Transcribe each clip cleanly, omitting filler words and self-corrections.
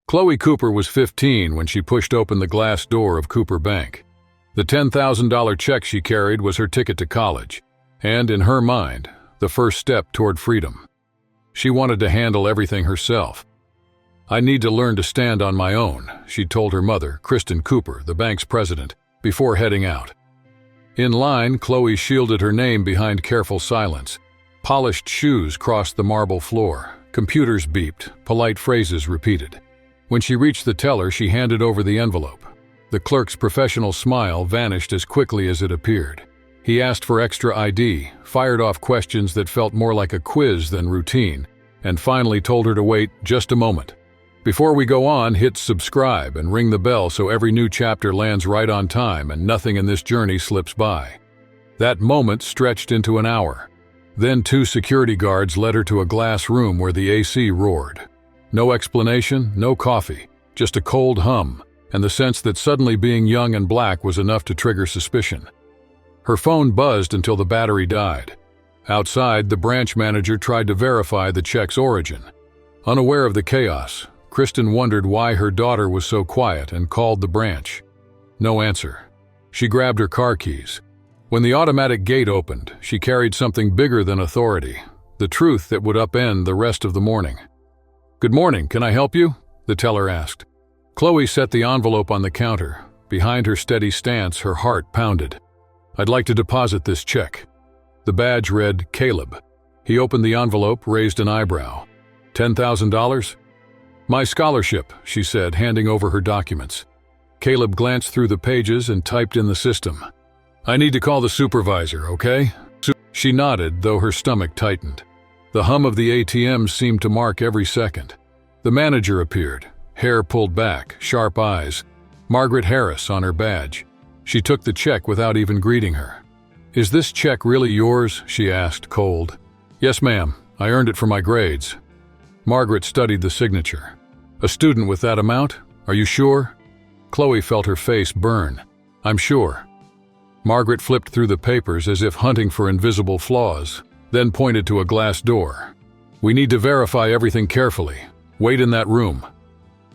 Chloe Cooper was 15 when she pushed open the glass door of Cooper Bank. The $10,000 check she carried was her ticket to college, and in her mind, the first step toward freedom. She wanted to handle everything herself. "I need to learn to stand on my own," she told her mother, Kristen Cooper, the bank's president, before heading out. In line, Chloe shielded her name behind careful silence. Polished shoes crossed the marble floor. Computers beeped, polite phrases repeated. When she reached the teller, she handed over the envelope. The clerk's professional smile vanished as quickly as it appeared. He asked for extra ID, fired off questions that felt more like a quiz than routine, and finally told her to wait just a moment. "Before we go on, hit subscribe and ring the bell so every new chapter lands right on time and nothing in this journey slips by." That moment stretched into an hour. Then 2 security guards led her to a glass room where the AC roared. No explanation, no coffee, just a cold hum, and the sense that suddenly being young and black was enough to trigger suspicion. Her phone buzzed until the battery died. Outside, the branch manager tried to verify the check's origin. Unaware of the chaos, Kristen wondered why her daughter was so quiet and called the branch. No answer. She grabbed her car keys. When the automatic gate opened, she carried something bigger than authority, the truth that would upend the rest of the morning. "Good morning, can I help you?" the teller asked. Chloe set the envelope on the counter. Behind her steady stance, her heart pounded. "I'd like to deposit this check." The badge read Caleb. He opened the envelope, raised an eyebrow. $10,000? "My scholarship," she said, handing over her documents. Caleb glanced through the pages and typed in the system. "I need to call the supervisor, okay?" She nodded, though her stomach tightened. The hum of the ATM seemed to mark every second. The manager appeared, hair pulled back, sharp eyes. Margaret Harris on her badge. She took the check without even greeting her. "Is this check really yours?" she asked, cold. "Yes, ma'am. I earned it for my grades." Margaret studied the signature. "A student with that amount? Are you sure?" Chloe felt her face burn. "I'm sure." Margaret flipped through the papers as if hunting for invisible flaws, then pointed to a glass door. "We need to verify everything carefully. Wait in that room."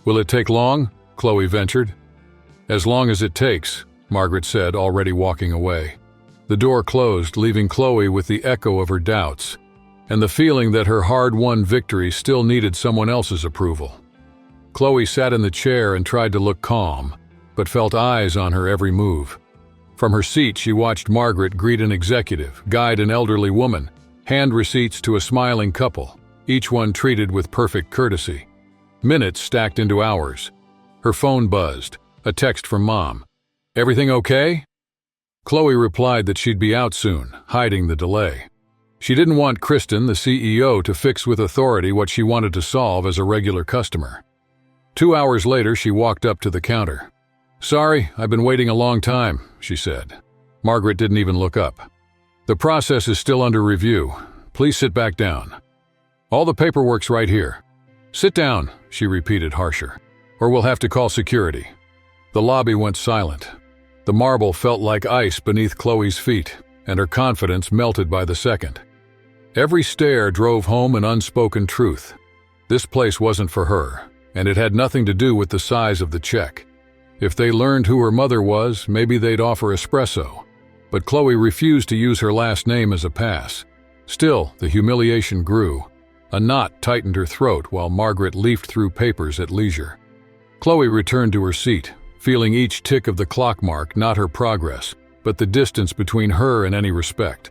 "Will it take long?" Chloe ventured. "As long as it takes," Margaret said, already walking away. The door closed, leaving Chloe with the echo of her doubts, and the feeling that her hard-won victory still needed someone else's approval. Chloe sat in the chair and tried to look calm, but felt eyes on her every move. From her seat, she watched Margaret greet an executive, guide an elderly woman, hand receipts to a smiling couple, each one treated with perfect courtesy. Minutes stacked into hours. Her phone buzzed, a text from Mom. "Everything okay?" Chloe replied that she'd be out soon, hiding the delay. She didn't want Kristen, the CEO, to fix with authority what she wanted to solve as a regular customer. 2 hours later, she walked up to the counter. "Sorry, I've been waiting a long time," she said. Margaret didn't even look up. "The process is still under review. Please sit back down." "All the paperwork's right here." "Sit down," she repeated, harsher, "or we'll have to call security." The lobby went silent. The marble felt like ice beneath Chloe's feet, and her confidence melted by the second. Every stare drove home an unspoken truth. This place wasn't for her, and it had nothing to do with the size of the check. If they learned who her mother was, maybe they'd offer espresso. But Chloe refused to use her last name as a pass. Still, the humiliation grew. A knot tightened her throat while Margaret leafed through papers at leisure. Chloe returned to her seat, feeling each tick of the clock mark not her progress, but the distance between her and any respect.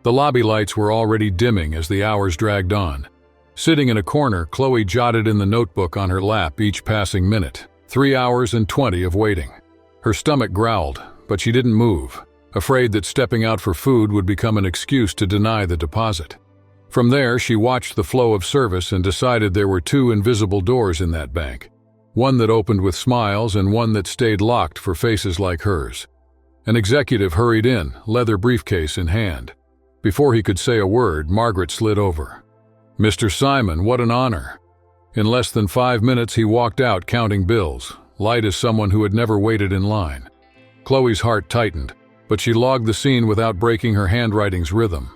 The lobby lights were already dimming as the hours dragged on. Sitting in a corner, Chloe jotted in the notebook on her lap each passing minute. 3 hours and 20 of waiting. Her stomach growled, but she didn't move, afraid that stepping out for food would become an excuse to deny the deposit. From there, she watched the flow of service and decided there were 2 invisible doors in that bank. One that opened with smiles and one that stayed locked for faces like hers. An executive hurried in, leather briefcase in hand. Before he could say a word, Margaret slid over. "Mr. Simon, what an honor." In less than 5 minutes, he walked out counting bills, light as someone who had never waited in line. Chloe's heart tightened, but she logged the scene without breaking her handwriting's rhythm.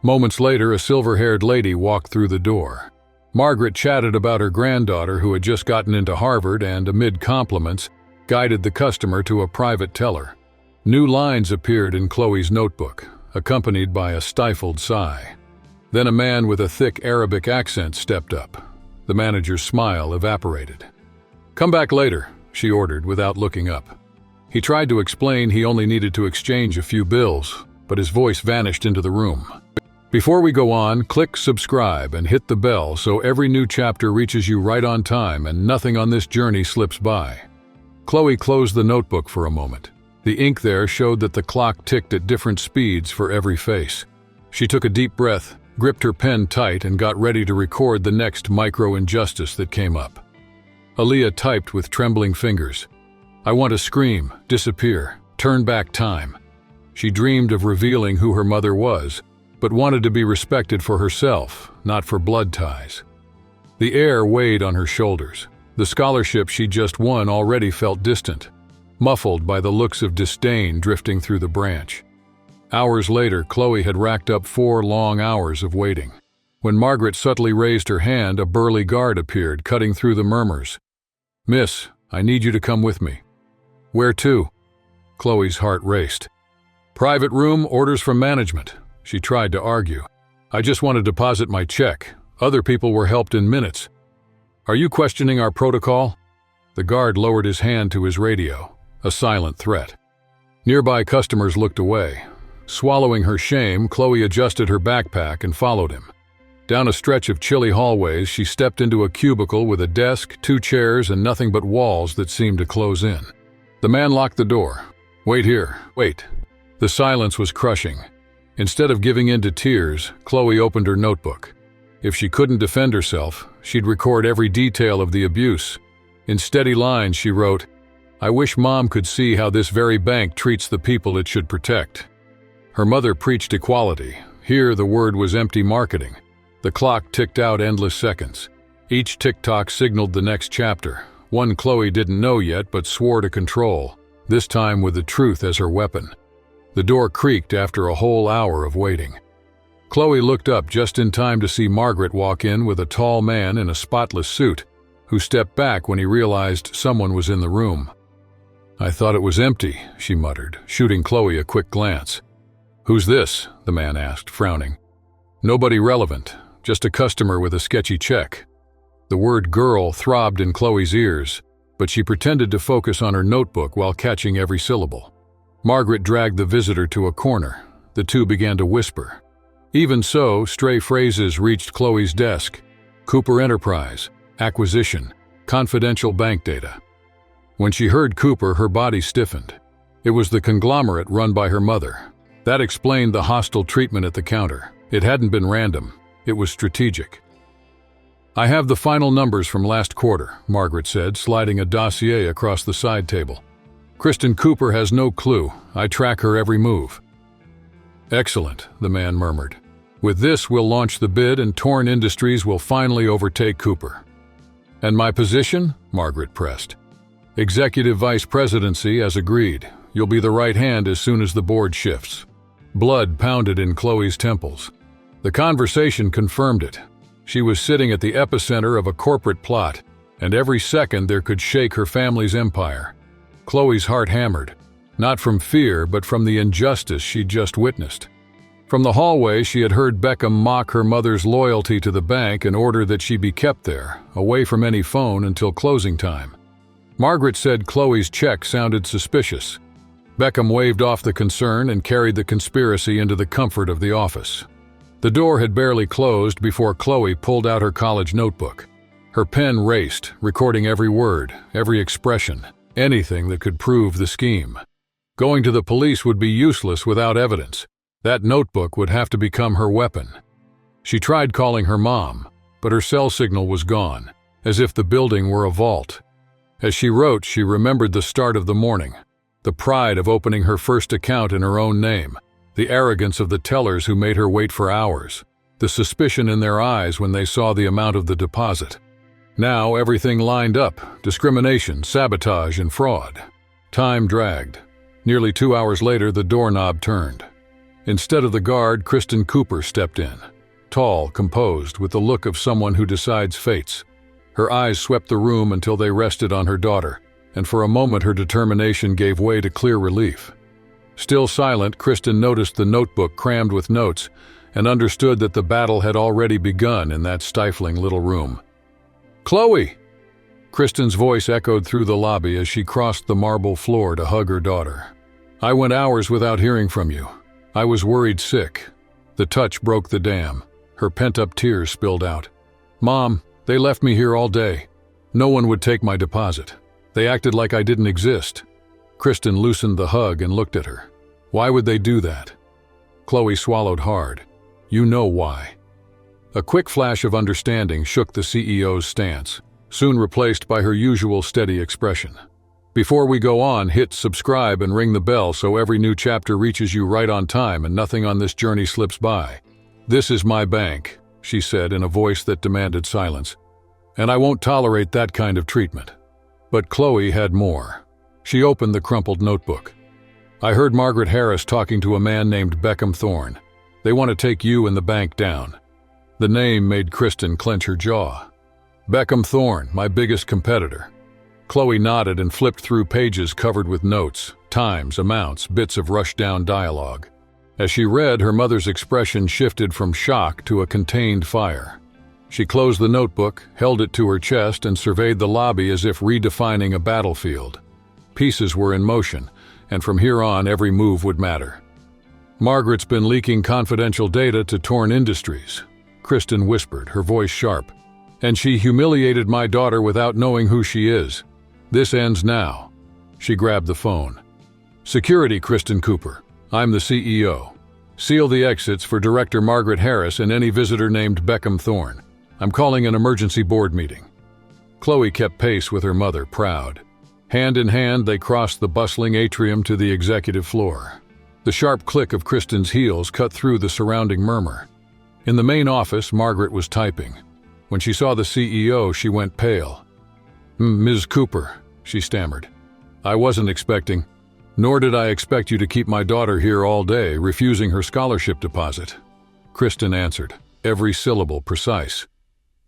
Moments later, a silver-haired lady walked through the door. Margaret chatted about her granddaughter who had just gotten into Harvard and, amid compliments, guided the customer to a private teller. New lines appeared in Chloe's notebook, accompanied by a stifled sigh. Then a man with a thick Arabic accent stepped up. The manager's smile evaporated. "Come back later," she ordered without looking up. He tried to explain he only needed to exchange a few bills, but his voice vanished into the room. Before we go on, click subscribe and hit the bell so every new chapter reaches you right on time and nothing on this journey slips by. Chloe closed the notebook for a moment. The ink there showed that the clock ticked at different speeds for every face. She took a deep breath, gripped her pen tight, and got ready to record the next micro-injustice that came up. Aaliyah typed with trembling fingers. "I want to scream, disappear, turn back time." She dreamed of revealing who her mother was, but wanted to be respected for herself, not for blood ties. The air weighed on her shoulders. The scholarship she just won already felt distant, muffled by the looks of disdain drifting through the branch. Hours later, Chloe had racked up 4 long hours of waiting. When Margaret subtly raised her hand, a burly guard appeared, cutting through the murmurs. "Miss, I need you to come with me." "Where to?" Chloe's heart raced. "Private room, orders from management." She tried to argue. "I just want to deposit my check. Other people were helped in minutes." "Are you questioning our protocol?" The guard lowered his hand to his radio, a silent threat. Nearby customers looked away. Swallowing her shame, Chloe adjusted her backpack and followed him. Down a stretch of chilly hallways, she stepped into a cubicle with a desk, 2 chairs, and nothing but walls that seemed to close in. The man locked the door. "Wait here, wait." The silence was crushing. Instead of giving in to tears, Chloe opened her notebook. If she couldn't defend herself, she'd record every detail of the abuse. In steady lines, she wrote, "I wish Mom could see how this very bank treats the people it should protect." Her mother preached equality. Here, the word was empty marketing. The clock ticked out endless seconds. Each tick-tock signaled the next chapter, one Chloe didn't know yet but swore to control, this time with the truth as her weapon. The door creaked after a whole hour of waiting. Chloe looked up just in time to see Margaret walk in with a tall man in a spotless suit, who stepped back when he realized someone was in the room. "I thought it was empty," she muttered, shooting Chloe a quick glance. "Who's this?" the man asked, frowning. "Nobody relevant, just a customer with a sketchy check." The word girl throbbed in Chloe's ears, but she pretended to focus on her notebook while catching every syllable. Margaret dragged the visitor to a corner. The two began to whisper. Even so, stray phrases reached Chloe's desk. Cooper Enterprise, acquisition, confidential bank data. When she heard Cooper, her body stiffened. It was the conglomerate run by her mother. That explained the hostile treatment at the counter. It hadn't been random. It was strategic. "I have the final numbers from last quarter," Margaret said, sliding a dossier across the side table. "Kristen Cooper has no clue. I track her every move." "Excellent," the man murmured. "With this, we'll launch the bid and Torn Industries will finally overtake Cooper." "And my position?" Margaret pressed. "Executive Vice Presidency, as agreed. You'll be the right hand as soon as the board shifts." Blood pounded in Chloe's temples. The conversation confirmed it. She was sitting at the epicenter of a corporate plot, and every second there could shake her family's empire. Chloe's heart hammered, not from fear but from the injustice she'd just witnessed. From the hallway, she had heard Beckham mock her mother's loyalty to the bank and order that she be kept there, away from any phone until closing time. Margaret said Chloe's check sounded suspicious. Beckham waved off the concern and carried the conspiracy into the comfort of the office. The door had barely closed before Chloe pulled out her college notebook. Her pen raced, recording every word, every expression, anything that could prove the scheme. Going to the police would be useless without evidence. That notebook would have to become her weapon. She tried calling her mom, but her cell signal was gone, as if the building were a vault. As she wrote, she remembered the start of the morning, the pride of opening her first account in her own name, the arrogance of the tellers who made her wait for hours, the suspicion in their eyes when they saw the amount of the deposit. Now everything lined up: discrimination, sabotage, and fraud. Time dragged. Nearly 2 hours later, the doorknob turned. Instead of the guard, Kristen Cooper stepped in. tall, composed, with the look of someone who decides fates. Her eyes swept the room until they rested on her daughter, and for a moment her determination gave way to clear relief. Still silent, Kristen noticed the notebook crammed with notes and understood that the battle had already begun in that stifling little room. "Chloe!" Kristen's voice echoed through the lobby as she crossed the marble floor to hug her daughter. "I went hours without hearing from you. I was worried sick." The touch broke the dam. Her pent-up tears spilled out. "Mom, they left me here all day. No one would take my deposit. They acted like I didn't exist." Kristen loosened the hug and looked at her. "Why would they do that?" Chloe swallowed hard. "You know why." A quick flash of understanding shook the CEO's stance, soon replaced by her usual steady expression. "Before we go on, hit subscribe and ring the bell so every new chapter reaches you right on time and nothing on this journey slips by. This is my bank," she said in a voice that demanded silence, "and I won't tolerate that kind of treatment." But Chloe had more. She opened the crumpled notebook. "I heard Margaret Harris talking to a man named Beckham Thorne. They want to take you and the bank down." The name made Kristen clench her jaw. "Beckham Thorne, my biggest competitor." Chloe nodded and flipped through pages covered with notes, times, amounts, bits of rushed-down dialogue. As she read, her mother's expression shifted from shock to a contained fire. She closed the notebook, held it to her chest, and surveyed the lobby as if redefining a battlefield. Pieces were in motion, and from here on every move would matter. "Margaret's been leaking confidential data to Torn Industries," Kristen whispered, her voice sharp. "And she humiliated my daughter without knowing who she is. This ends now." She grabbed the phone. "Security, Kristen Cooper. I'm the CEO. Seal the exits for Director Margaret Harris and any visitor named Beckham Thorne. I'm calling an emergency board meeting." Chloe kept pace with her mother, proud. Hand in hand, they crossed the bustling atrium to the executive floor. The sharp click of Kristen's heels cut through the surrounding murmur. In the main office, Margaret was typing. When she saw the CEO, she went pale. "Ms. Cooper," she stammered. "I wasn't expecting, nor did I expect you to keep my daughter here all day, refusing her scholarship deposit." Kristen answered, every syllable precise.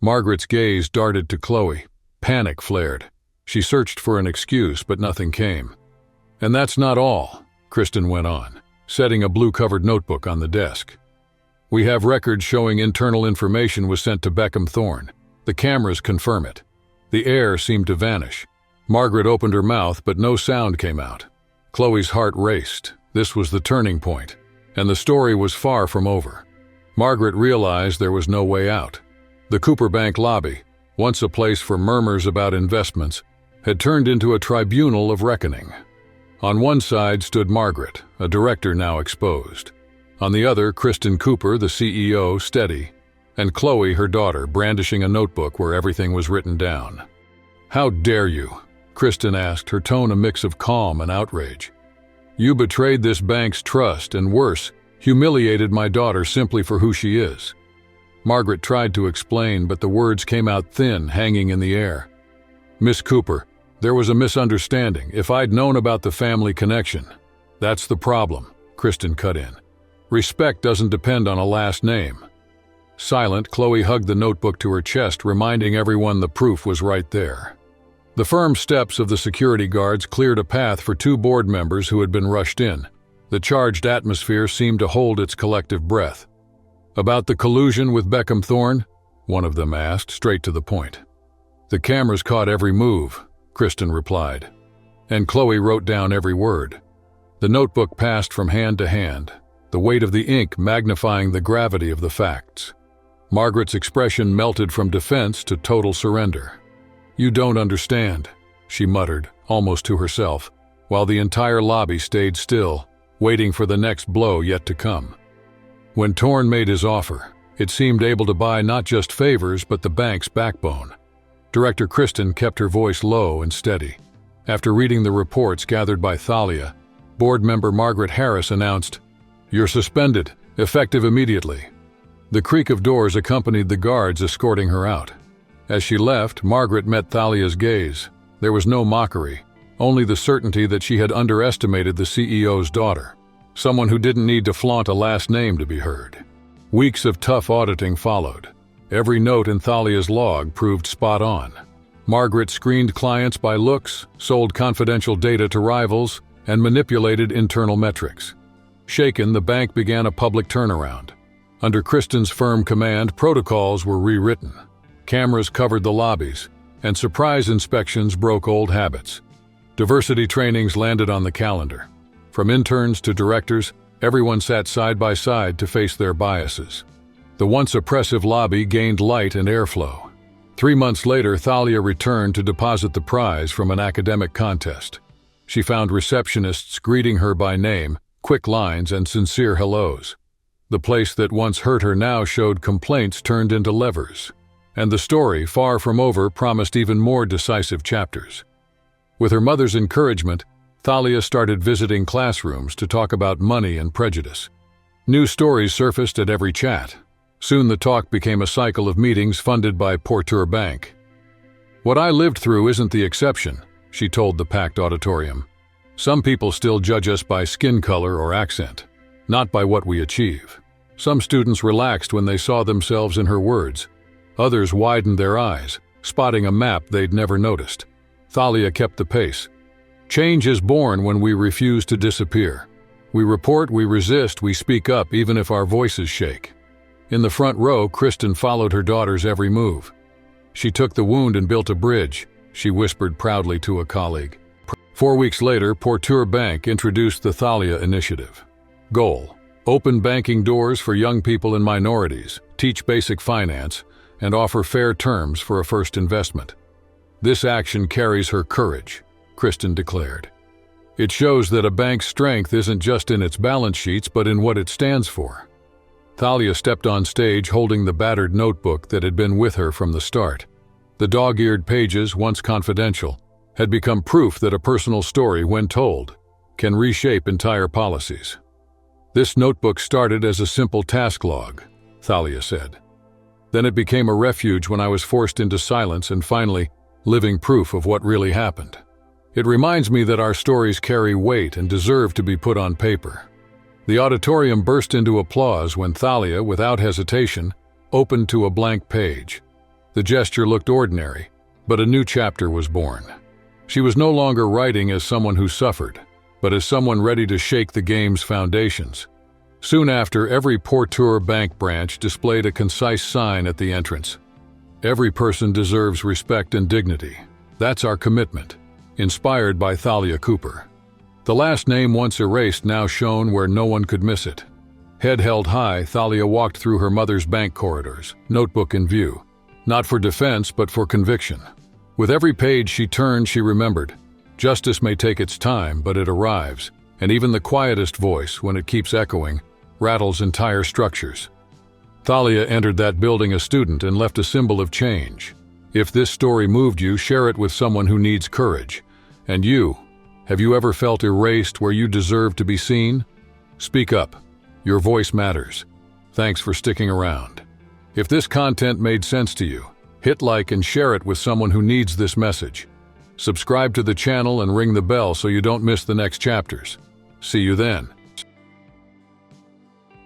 Margaret's gaze darted to Chloe. Panic flared. She searched for an excuse, but nothing came. "And that's not all," Kristen went on, setting a blue-covered notebook on the desk. "We have records showing internal information was sent to Beckham Thorne. The cameras confirm it." The air seemed to vanish. Margaret opened her mouth, but no sound came out. Chloe's heart raced. This was the turning point, and the story was far from over. Margaret realized there was no way out. The Cooper Bank lobby, once a place for murmurs about investments, had turned into a tribunal of reckoning. On one side stood Margaret, a director now exposed. On the other, Kristen Cooper, the CEO, steady, and Chloe, her daughter, brandishing a notebook where everything was written down. "How dare you?" Kristen asked, her tone a mix of calm and outrage. "You betrayed this bank's trust and, worse, humiliated my daughter simply for who she is." Margaret tried to explain, but the words came out thin, hanging in the air. "Miss Cooper, there was a misunderstanding. If I'd known about the family connection." "That's the problem," Kristen cut in. "Respect doesn't depend on a last name." Silent, Chloe hugged the notebook to her chest, reminding everyone the proof was right there. The firm steps of the security guards cleared a path for two board members who had been rushed in. The charged atmosphere seemed to hold its collective breath. "About the collusion with Beckham Thorne?" one of them asked, straight to the point. "The cameras caught every move," Kristen replied. And Chloe wrote down every word. The notebook passed from hand to hand, the weight of the ink magnifying the gravity of the facts. Margaret's expression melted from defense to total surrender. "You don't understand," she muttered, almost to herself, while the entire lobby stayed still, waiting for the next blow yet to come. When Thorne made his offer, it seemed able to buy not just favors but the bank's backbone. Director Kristen kept her voice low and steady. After reading the reports gathered by Thalia, board member Margaret Harris announced, "You're suspended, effective immediately." The creak of doors accompanied the guards escorting her out. As she left, Margaret met Thalia's gaze. There was no mockery, only the certainty that she had underestimated the CEO's daughter, someone who didn't need to flaunt a last name to be heard. Weeks of tough auditing followed. Every note in Thalia's log proved spot on. Margaret screened clients by looks, sold confidential data to rivals, and manipulated internal metrics. Shaken, the bank began a public turnaround. Under Kristen's firm command, protocols were rewritten. Cameras covered the lobbies, and surprise inspections broke old habits. Diversity trainings landed on the calendar. From interns to directors, everyone sat side by side to face their biases. The once oppressive lobby gained light and airflow. 3 months later, Thalia returned to deposit the prize from an academic contest. She found receptionists greeting her by name, quick lines, and sincere hellos. The place that once hurt her now showed complaints turned into levers. And the story, far from over, promised even more decisive chapters. With her mother's encouragement, Thalia started visiting classrooms to talk about money and prejudice. New stories surfaced at every chat. Soon the talk became a cycle of meetings funded by Porteur Bank. "What I lived through isn't the exception," she told the packed auditorium. "Some people still judge us by skin color or accent, not by what we achieve." Some students relaxed when they saw themselves in her words. Others widened their eyes, spotting a map they'd never noticed. Thalia kept the pace. "Change is born when we refuse to disappear. We report, we resist, we speak up even if our voices shake." In the front row, Kristen followed her daughter's every move. "She took the wound and built a bridge," she whispered proudly to a colleague. 4 weeks later, Porteur Bank introduced the Thalia Initiative. Goal: open banking doors for young people and minorities, teach basic finance, and offer fair terms for a first investment. "This action carries her courage," Kristen declared. "It shows that a bank's strength isn't just in its balance sheets but in what it stands for." Thalia stepped on stage holding the battered notebook that had been with her from the start. The dog-eared pages, once confidential, had become proof that a personal story, when told, can reshape entire policies. "This notebook started as a simple task log," Thalia said. "Then it became a refuge when I was forced into silence and finally, living proof of what really happened. It reminds me that our stories carry weight and deserve to be put on paper." The auditorium burst into applause when Thalia, without hesitation, opened to a blank page. The gesture looked ordinary, but a new chapter was born. She was no longer writing as someone who suffered, but as someone ready to shake the game's foundations. Soon after, every Porteur Bank branch displayed a concise sign at the entrance. "Every person deserves respect and dignity. That's our commitment." Inspired by Thalia Cooper. The last name, once erased, now shone where no one could miss it. Head held high, Thalia walked through her mother's bank corridors, notebook in view. Not for defense, but for conviction. With every page she turned, she remembered, justice may take its time, but it arrives, and even the quietest voice, when it keeps echoing, rattles entire structures. Thalia entered that building a student and left a symbol of change. If this story moved you, share it with someone who needs courage. And you, have you ever felt erased where you deserve to be seen? Speak up. Your voice matters. Thanks for sticking around. If this content made sense to you, hit like and share it with someone who needs this message. Subscribe to the channel and ring the bell so you don't miss the next chapters. See you then.